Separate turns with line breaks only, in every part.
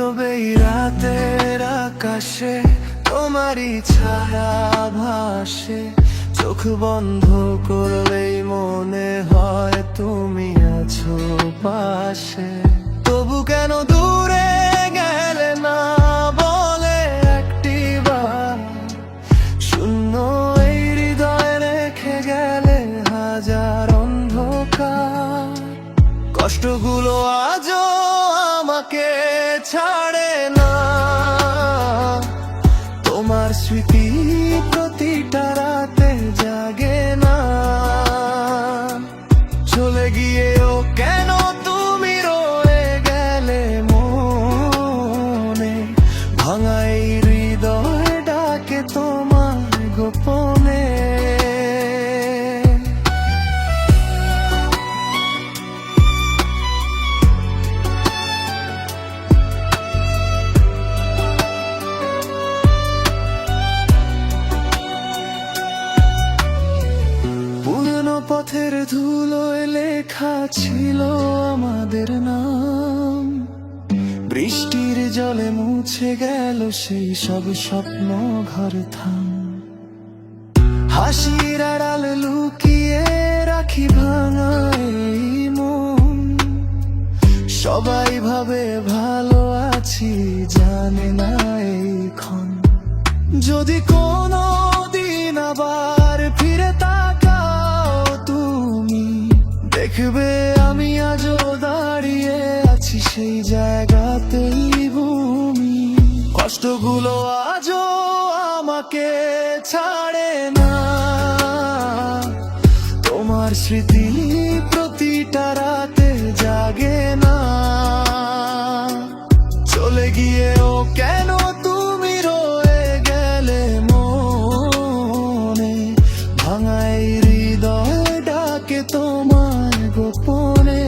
নীরবে রাতের আকাশে তোমারই ছায়া ভাসে, চোখ বন্ধ করলেই মনে হয় তুমি আছো পাশে। তবু কেন দূরে গেলে না বলে একটিবার, শূন্য এই হৃদয় রেখে গেলে হাজার অন্ধকার। কষ্টগুলো আজও আমাকে ছাড়ে না, তোমার স্মৃতি প্রতিটা রাতে জাগে না। চলে গিয়েও কেন তুমি রয়ে গেলে মনে, ভাঙা এই হৃদয় ডাকে তোমার গোপনে। পথের ধুলোয় লেখা ছিল আমাদের নাম, বৃষ্টির জলে মুছে গেল সেই সব স্বপ্ন ঘর থাম। হাসির আড়াল লুকিয়ে রাখি ভাঙা এই মন, সবাই ভাবে ভালো আছি জানে না এই ক্ষণ। যদি কোনো দিন আবার ফিরে তাকাও তুমি, দেখবে আমি আজও দাঁড়িয়ে আছি সেই জায়গাতেই ভূমি। কষ্টগুলো আজও আমাকে ছাড়ে না, তোমার স্মৃতি প্রতিটা রাতে জাগে না। চলে গিয়েও কেন তুমি রয়ে গেলে মনে, ভাঙা এই হৃদয় ডাকে তোমার গোপনে।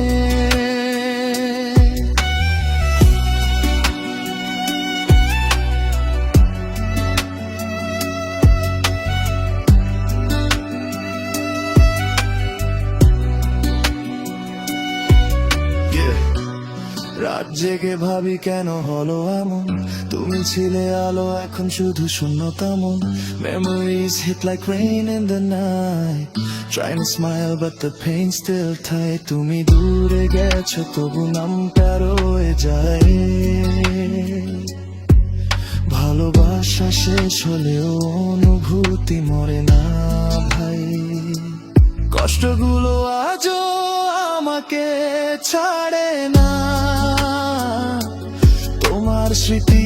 রাত জেগে ভাবি কেন হলো এমন, তুমি ছিলে আলো এখন শুধু শূন্যতা মন। Memories hit like rain in the night, trying to smile but the pain still tight. তুমি দূরে গেছো তবু নামটা রয়ে যায়, ভালোবাসা শেষ হলেও অনুভূতি মরে না ভাই। কষ্টগুলো আজও আমাকে ছাড়ে না, তোমার স্মৃতি